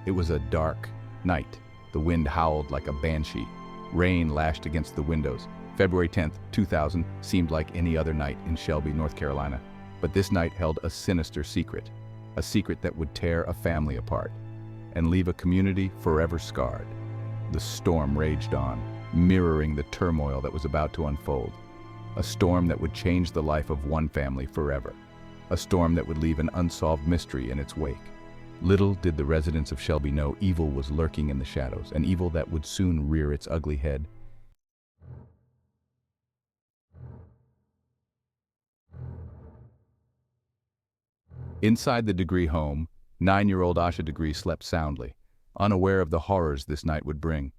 It was a dark night. The wind howled like a banshee. Rain lashed against the windows. February 10th, 2000 seemed like any other night in Shelby, North Carolina. But this night held a sinister secret. A secret that would tear a family apart and leave a community forever scarred. The storm raged on, mirroring the turmoil that was about to unfold. A storm that would change the life of one family forever. A storm that would leave an unsolved mystery in its wake. Little did the residents of Shelby know evil was lurking in the shadows, an evil that would soon rear its ugly head. Inside the Degree home, 9-year-old Asha Degree slept soundly, unaware of the horrors this night would bring.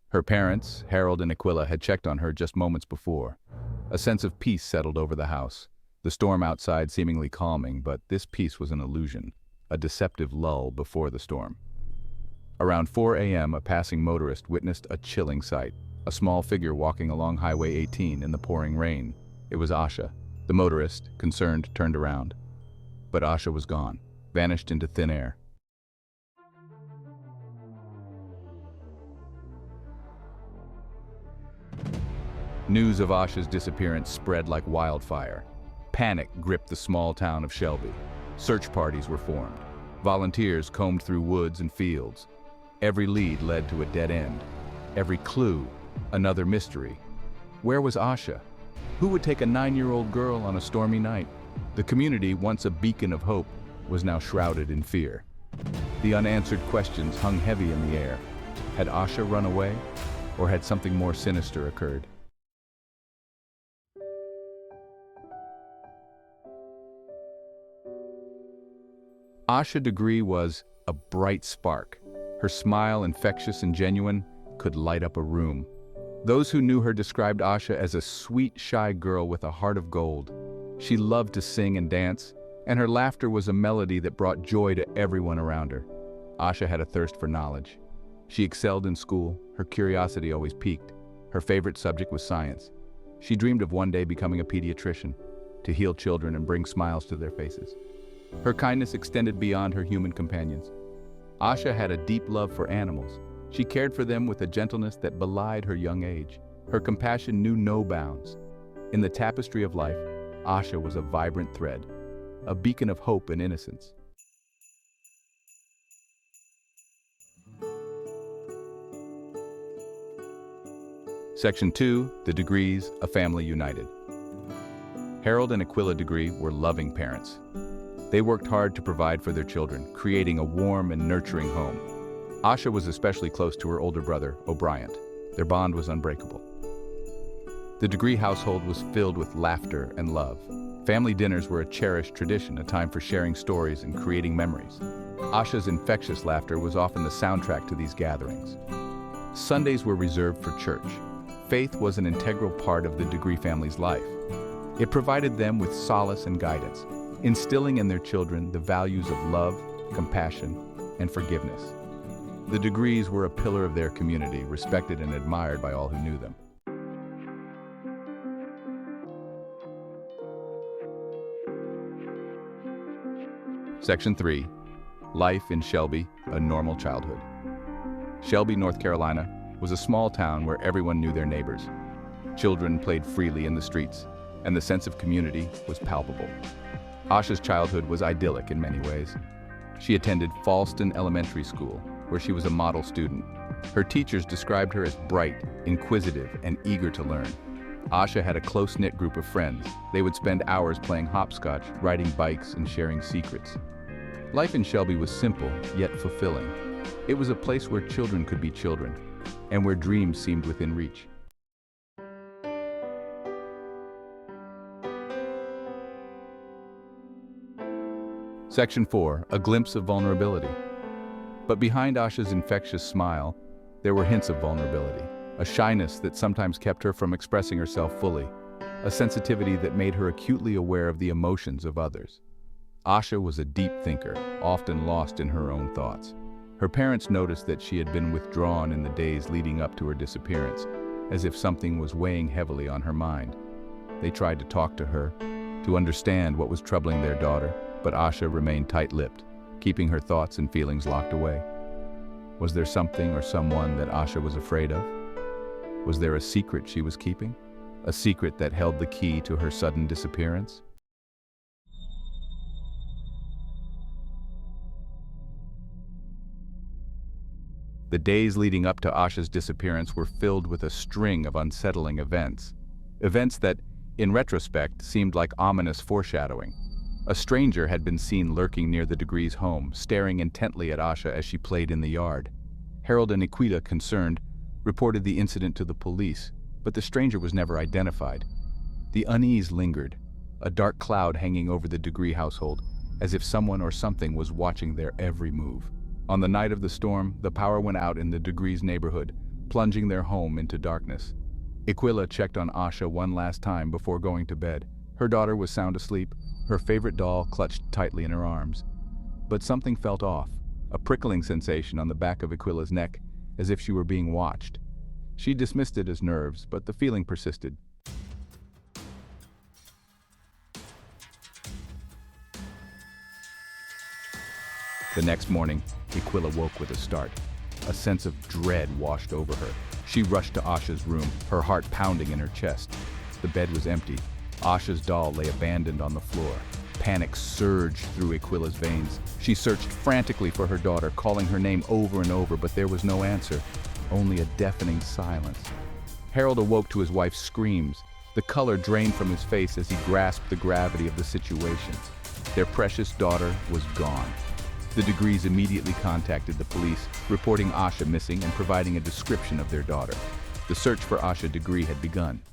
Her parents, Harold and Aquila, had checked on her just moments before. A sense of peace settled over the house, the storm outside seemingly calming, but this peace was an illusion, a deceptive lull before the storm. Around 4 a.m., a passing motorist witnessed a chilling sight, a small figure walking along Highway 18 in the pouring rain. It was Asha. The motorist, concerned, turned around. But Asha was gone, vanished into thin air. News of Asha's disappearance spread like wildfire. Panic gripped the small town of Shelby. Search parties were formed. Volunteers combed through woods and fields. Every lead led to a dead end. Every clue, another mystery. Where was Asha? Who would take a 9-year-old girl on a stormy night? The community, once a beacon of hope, was now shrouded in fear. The unanswered questions hung heavy in the air. Had Asha run away, or had something more sinister occurred? Asha Degree was a bright spark. Her smile, infectious and genuine, could light up a room. Those who knew her described Asha as a sweet, shy girl with a heart of gold. She loved to sing and dance, and her laughter was a melody that brought joy to everyone around her. Asha had a thirst for knowledge. She excelled in school, her curiosity always piqued. Her favorite subject was science. She dreamed of one day becoming a pediatrician, to heal children and bring smiles to their faces. Her kindness extended beyond her human companions. Asha had a deep love for animals. She cared for them with a gentleness that belied her young age. Her compassion knew no bounds. In the tapestry of life, Asha was a vibrant thread, a beacon of hope and innocence. Section 2, The Degrees, A Family United. Harold and Aquila Degree were loving parents. They worked hard to provide for their children, creating a warm and nurturing home. Asha was especially close to her older brother, O'Brien. Their bond was unbreakable. The Degree household was filled with laughter and love. Family dinners were a cherished tradition, a time for sharing stories and creating memories. Asha's infectious laughter was often the soundtrack to these gatherings. Sundays were reserved for church. Faith was an integral part of the Degree family's life. It provided them with solace and guidance, instilling in their children the values of love, compassion, and forgiveness. The Degrees were a pillar of their community, respected and admired by all who knew them. Section 3, Life in Shelby, A Normal Childhood. Shelby, North Carolina, was a small town where everyone knew their neighbors. Children played freely in the streets, and the sense of community was palpable. Asha's childhood was idyllic in many ways. She attended Falston Elementary School, where she was a model student. Her teachers described her as bright, inquisitive, and eager to learn. Asha had a close-knit group of friends. They would spend hours playing hopscotch, riding bikes, and sharing secrets. Life in Shelby was simple, yet fulfilling. It was a place where children could be children, and where dreams seemed within reach. Section 4, A Glimpse of Vulnerability. But behind Asha's infectious smile, there were hints of vulnerability, a shyness that sometimes kept her from expressing herself fully, a sensitivity that made her acutely aware of the emotions of others. Asha was a deep thinker, often lost in her own thoughts. Her parents noticed that she had been withdrawn in the days leading up to her disappearance, as if something was weighing heavily on her mind. They tried to talk to her, to understand what was troubling their daughter, but Asha remained tight-lipped, keeping her thoughts and feelings locked away. Was there something or someone that Asha was afraid of? Was there a secret she was keeping? A secret that held the key to her sudden disappearance? The days leading up to Asha's disappearance were filled with a string of unsettling events. Events that, in retrospect, seemed like ominous foreshadowing. A stranger had been seen lurking near the Degrees' home, staring intently at Asha as she played in the yard. Harold and Equita, concerned, reported the incident to the police, but the stranger was never identified. The unease lingered, a dark cloud hanging over the Degree household, as if someone or something was watching their every move. On the night of the storm, the power went out in the Degrees' neighborhood, plunging their home into darkness. Equilla checked on Asha one last time before going to bed. Her daughter was sound asleep, her favorite doll clutched tightly in her arms. But something felt off, a prickling sensation on the back of Equilla's neck, as if she were being watched. She dismissed it as nerves, but the feeling persisted. The next morning, Equilla woke with a start. A sense of dread washed over her. She rushed to Asha's room, her heart pounding in her chest. The bed was empty. Asha's doll lay abandoned on the floor. Panic surged through Equilla's veins. She searched frantically for her daughter, calling her name over and over, but there was no answer, only a deafening silence. Harold awoke to his wife's screams. The color drained from his face as he grasped the gravity of the situation. Their precious daughter was gone. The Degrees immediately contacted the police, reporting Asha missing and providing a description of their daughter. The search for Asha Degree had begun.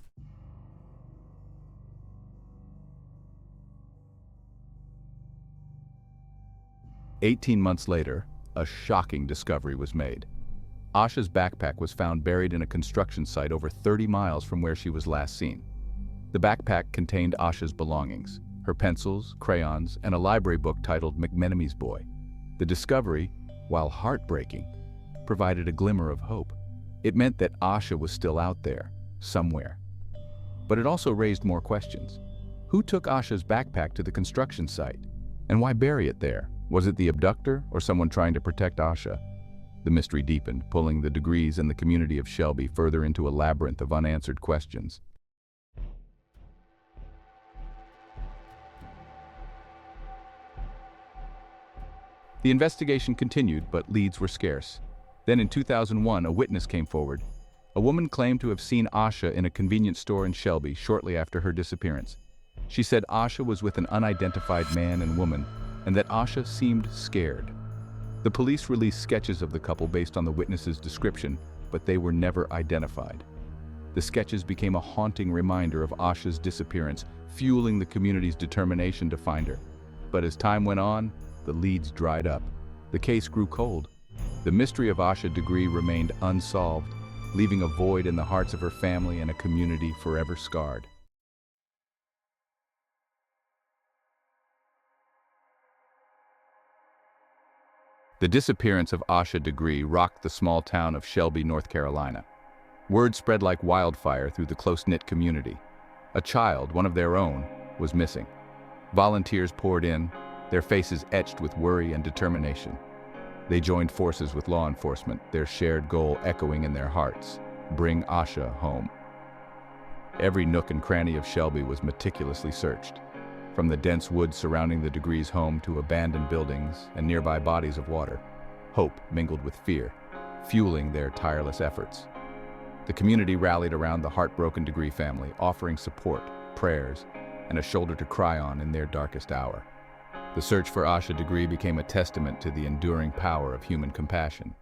"18 months later, a shocking discovery was made. Asha's backpack was found buried in a construction site over 30 miles from where she was last seen. The backpack contained Asha's belongings, her pencils, crayons, and a library book titled McMenemy's Boy. The discovery, while heartbreaking, provided a glimmer of hope. It meant that Asha was still out there, somewhere. But it also raised more questions. Who took Asha's backpack to the construction site? And why bury it there? Was it the abductor or someone trying to protect Asha? The mystery deepened, pulling the Degrees and the community of Shelby further into a labyrinth of unanswered questions. The investigation continued, but leads were scarce. Then in 2001, a witness came forward. A woman claimed to have seen Asha in a convenience store in Shelby shortly after her disappearance. She said Asha was with an unidentified man and woman, and that Asha seemed scared. The police released sketches of the couple based on the witness's description, but they were never identified. The sketches became a haunting reminder of Asha's disappearance, fueling the community's determination to find her. But as time went on, the leads dried up. The case grew cold. The mystery of Asha Degree remained unsolved, leaving a void in the hearts of her family and a community forever scarred. The disappearance of Asha Degree rocked the small town of Shelby, North Carolina. Word spread like wildfire through the close-knit community. A child, one of their own, was missing. Volunteers poured in, their faces etched with worry and determination. They joined forces with law enforcement, their shared goal echoing in their hearts: bring Asha home. Every nook and cranny of Shelby was meticulously searched, from the dense woods surrounding the Degrees' home to abandoned buildings and nearby bodies of water. Hope mingled with fear, fueling their tireless efforts. The community rallied around the heartbroken Degree family, offering support, prayers, and a shoulder to cry on in their darkest hour. The search for Asha Degree became a testament to the enduring power of human compassion.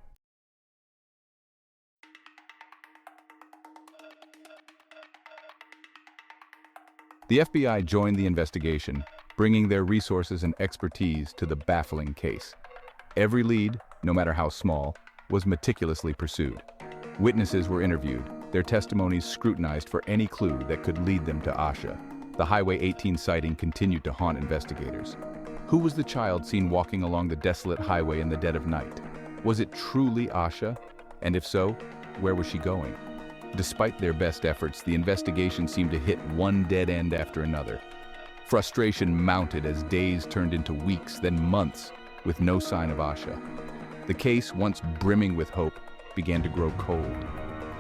The FBI joined the investigation, bringing their resources and expertise to the baffling case. Every lead, no matter how small, was meticulously pursued. Witnesses were interviewed, their testimonies scrutinized for any clue that could lead them to Asha. The Highway 18 sighting continued to haunt investigators. Who was the child seen walking along the desolate highway in the dead of night? Was it truly Asha? And if so, where was she going? Despite their best efforts, the investigation seemed to hit one dead end after another. Frustration mounted as days turned into weeks, then months, with no sign of Asha. The case, once brimming with hope, began to grow cold.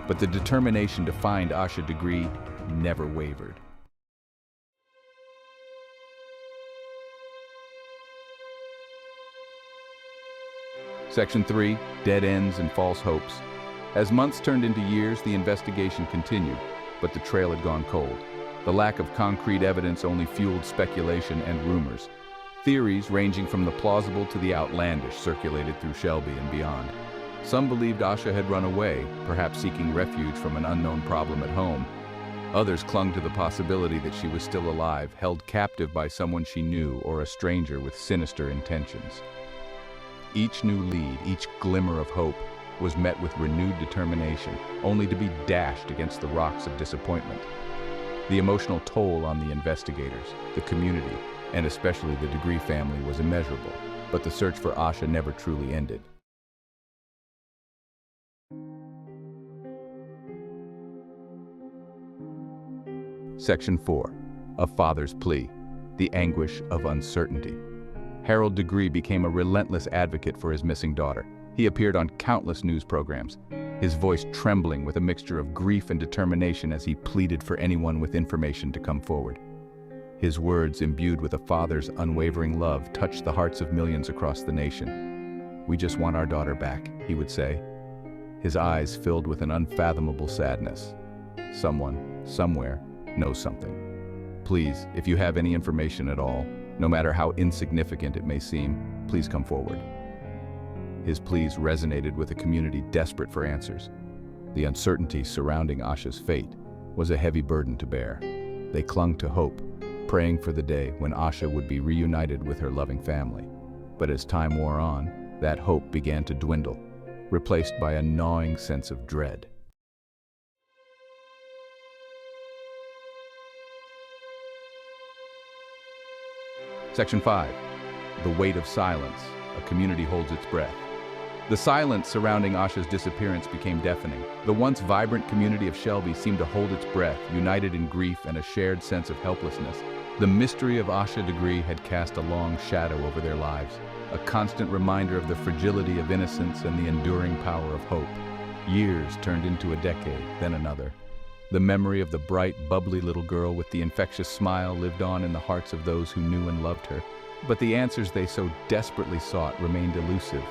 But the determination to find Asha Degree never wavered. Section 3, Dead Ends and False Hopes. As months turned into years, the investigation continued, but the trail had gone cold. The lack of concrete evidence only fueled speculation and rumors. Theories ranging from the plausible to the outlandish circulated through Shelby and beyond. Some believed Asha had run away, perhaps seeking refuge from an unknown problem at home. Others clung to the possibility that she was still alive, held captive by someone she knew or a stranger with sinister intentions. Each new lead, each glimmer of hope, was met with renewed determination, only to be dashed against the rocks of disappointment. The emotional toll on the investigators, the community, and especially the Degree family was immeasurable, but the search for Asha never truly ended. Section 4. A Father's Plea. The Anguish of Uncertainty. Harold Degree became a relentless advocate for his missing daughter. He appeared on countless news programs, his voice trembling with a mixture of grief and determination as he pleaded for anyone with information to come forward. His words, imbued with a father's unwavering love, touched the hearts of millions across the nation. "We just want our daughter back," he would say, his eyes filled with an unfathomable sadness. "Someone, somewhere, knows something. Please, if you have any information at all, no matter how insignificant it may seem, please come forward." His pleas resonated with a community desperate for answers. The uncertainty surrounding Asha's fate was a heavy burden to bear. They clung to hope, praying for the day when Asha would be reunited with her loving family. But as time wore on, that hope began to dwindle, replaced by a gnawing sense of dread. Section 5. The Weight of Silence. A community holds its breath. The silence surrounding Asha's disappearance became deafening. The once vibrant community of Shelby seemed to hold its breath, united in grief and a shared sense of helplessness. The mystery of Asha Degree had cast a long shadow over their lives, a constant reminder of the fragility of innocence and the enduring power of hope. Years turned into a decade, then another. The memory of the bright, bubbly little girl with the infectious smile lived on in the hearts of those who knew and loved her. But the answers they so desperately sought remained elusive.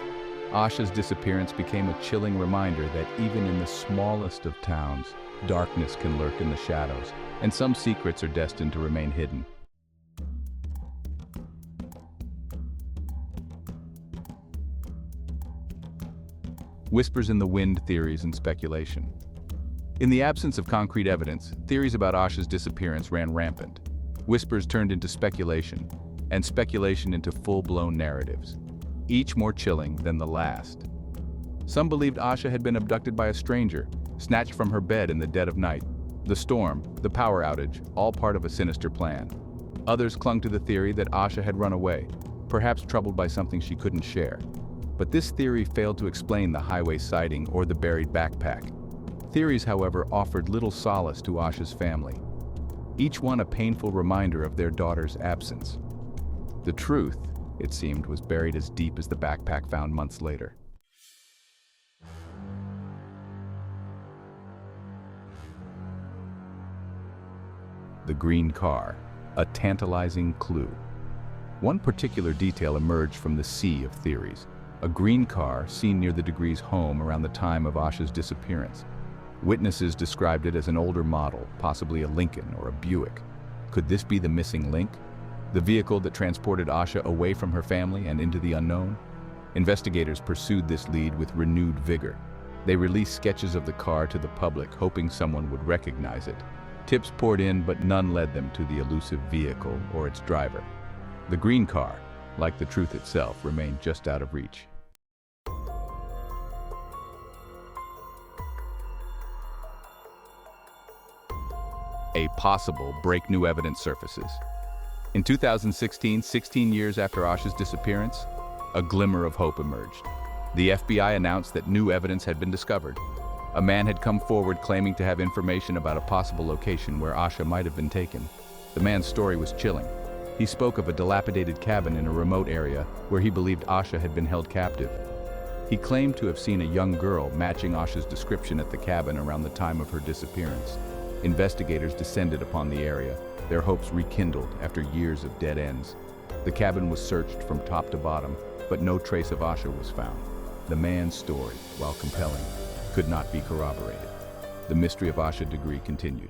Asha's disappearance became a chilling reminder that even in the smallest of towns, darkness can lurk in the shadows, and some secrets are destined to remain hidden. Whispers in the wind, theories and speculation. In the absence of concrete evidence, theories about Asha's disappearance ran rampant. Whispers turned into speculation, and speculation into full-blown narratives, each more chilling than the last. Some believed Asha had been abducted by a stranger, snatched from her bed in the dead of night. The storm, the power outage, all part of a sinister plan. Others clung to the theory that Asha had run away, perhaps troubled by something she couldn't share. But this theory failed to explain the highway sighting or the buried backpack. Theories, however, offered little solace to Asha's family, each one a painful reminder of their daughter's absence. The truth, it seemed, was buried as deep as the backpack found months later. The green car, a tantalizing clue. One particular detail emerged from the sea of theories. A green car seen near the Degrees' home around the time of Asha's disappearance. Witnesses described it as an older model, possibly a Lincoln or a Buick. Could this be the missing link? The vehicle that transported Asha away from her family and into the unknown? Investigators pursued this lead with renewed vigor. They released sketches of the car to the public, hoping someone would recognize it. Tips poured in, but none led them to the elusive vehicle or its driver. The green car, like the truth itself, remained just out of reach. A possible break, new evidence surfaces. In 2016, 16 years after Asha's disappearance, a glimmer of hope emerged. The FBI announced that new evidence had been discovered. A man had come forward claiming to have information about a possible location where Asha might have been taken. The man's story was chilling. He spoke of a dilapidated cabin in a remote area where he believed Asha had been held captive. He claimed to have seen a young girl matching Asha's description at the cabin around the time of her disappearance. Investigators descended upon the area, their hopes rekindled after years of dead ends. The cabin was searched from top to bottom, but no trace of Asha was found. The man's story, while compelling, could not be corroborated. The mystery of Asha Degree continued.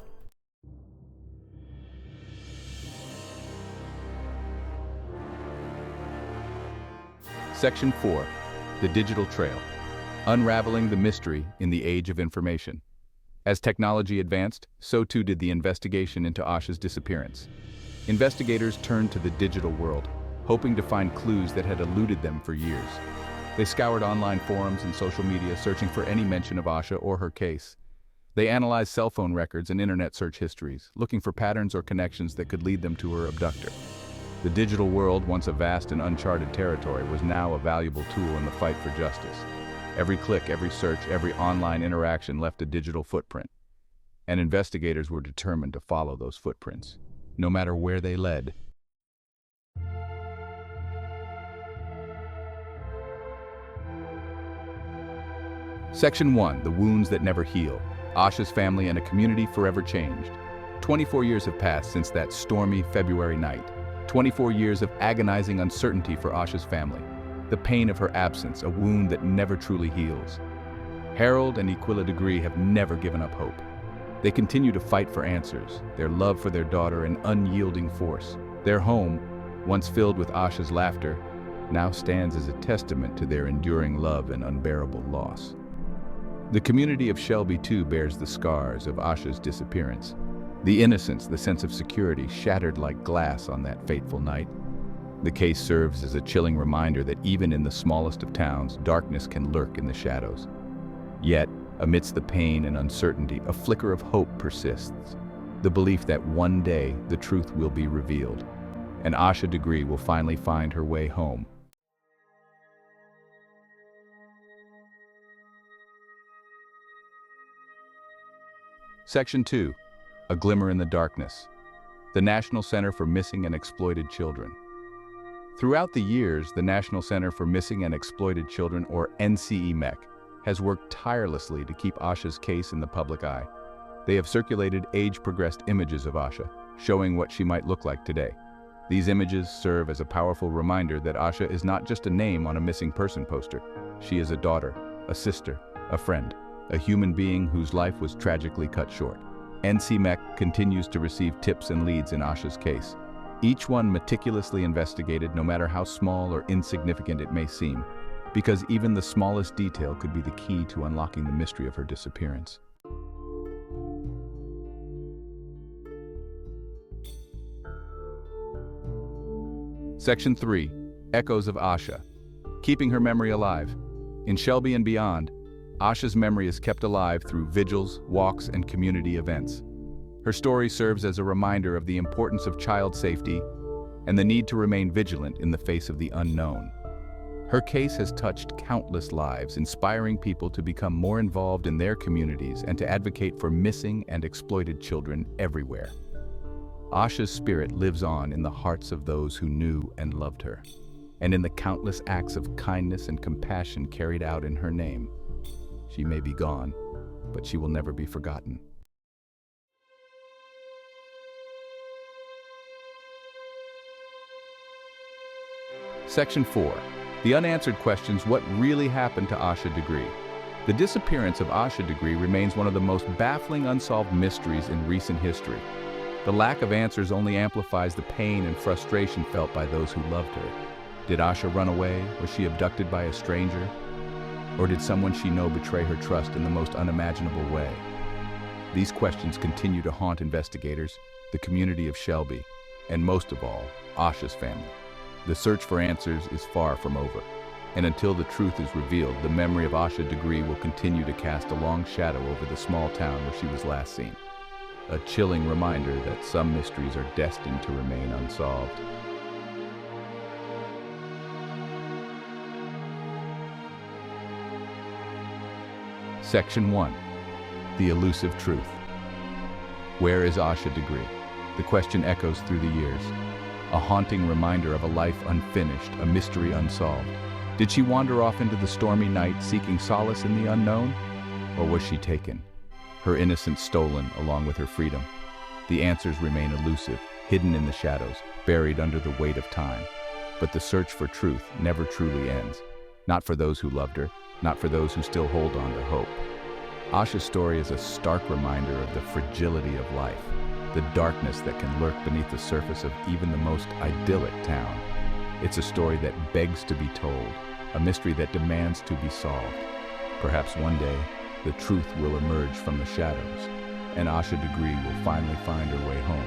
Section 4. The Digital Trail. Unraveling the mystery in the age of information. As technology advanced, so too did the investigation into Asha's disappearance. Investigators turned to the digital world, hoping to find clues that had eluded them for years. They scoured online forums and social media, searching for any mention of Asha or her case. They analyzed cell phone records and internet search histories, looking for patterns or connections that could lead them to her abductor. The digital world, once a vast and uncharted territory, was now a valuable tool in the fight for justice. Every click, every search, every online interaction left a digital footprint. And investigators were determined to follow those footprints, no matter where they led. Section 1. The Wounds That Never Heal. Asha's family and a community forever changed. 24 years have passed since that stormy February night. 24 years of agonizing uncertainty for Asha's family. The pain of her absence, a wound that never truly heals. Harold and Aquila Degree have never given up hope. They continue to fight for answers, their love for their daughter an unyielding force. Their home, once filled with Asha's laughter, now stands as a testament to their enduring love and unbearable loss. The community of Shelby too bears the scars of Asha's disappearance. The innocence, the sense of security, shattered like glass on that fateful night. The case serves as a chilling reminder that even in the smallest of towns, darkness can lurk in the shadows. Yet, amidst the pain and uncertainty, a flicker of hope persists. The belief that one day the truth will be revealed, and Asha Degree will finally find her way home. Section 2. A Glimmer in the Darkness. The National Center for Missing and Exploited Children. Throughout the years, the National Center for Missing and Exploited Children, or NCEMEC, has worked tirelessly to keep Asha's case in the public eye. They have circulated age-progressed images of Asha, showing what she might look like today. These images serve as a powerful reminder that Asha is not just a name on a missing person poster. She is a daughter, a sister, a friend, a human being whose life was tragically cut short. NCMEC continues to receive tips and leads in Asha's case, each one meticulously investigated, no matter how small or insignificant it may seem, because even the smallest detail could be the key to unlocking the mystery of her disappearance. Section 3. Echoes of Asha. Keeping her memory alive. In Shelby and beyond, Asha's memory is kept alive through vigils, walks, and community events. Her story serves as a reminder of the importance of child safety and the need to remain vigilant in the face of the unknown. Her case has touched countless lives, inspiring people to become more involved in their communities and to advocate for missing and exploited children everywhere. Asha's spirit lives on in the hearts of those who knew and loved her, and in the countless acts of kindness and compassion carried out in her name. She may be gone, but she will never be forgotten. Section 4. The unanswered questions: what really happened to Asha Degree? The disappearance of Asha Degree remains one of the most baffling unsolved mysteries in recent history. The lack of answers only amplifies the pain and frustration felt by those who loved her. Did Asha run away? Was she abducted by a stranger? Or did someone she knew betray her trust in the most unimaginable way? These questions continue to haunt investigators, the community of Shelby, and most of all, Asha's family. The search for answers is far from over, and until the truth is revealed, the memory of Asha Degree will continue to cast a long shadow over the small town where she was last seen. A chilling reminder that some mysteries are destined to remain unsolved. Section 1. The Elusive Truth. Where is Asha Degree? The question echoes through the years. A haunting reminder of a life unfinished, a mystery unsolved. Did she wander off into the stormy night seeking solace in the unknown? Or was she taken, her innocence stolen along with her freedom? The answers remain elusive, hidden in the shadows, buried under the weight of time. But the search for truth never truly ends. Not for those who loved her, not for those who still hold on to hope. Asha's story is a stark reminder of the fragility of life, the darkness that can lurk beneath the surface of even the most idyllic town. It's a story that begs to be told, a mystery that demands to be solved. Perhaps one day, the truth will emerge from the shadows, and Asha Degree will finally find her way home.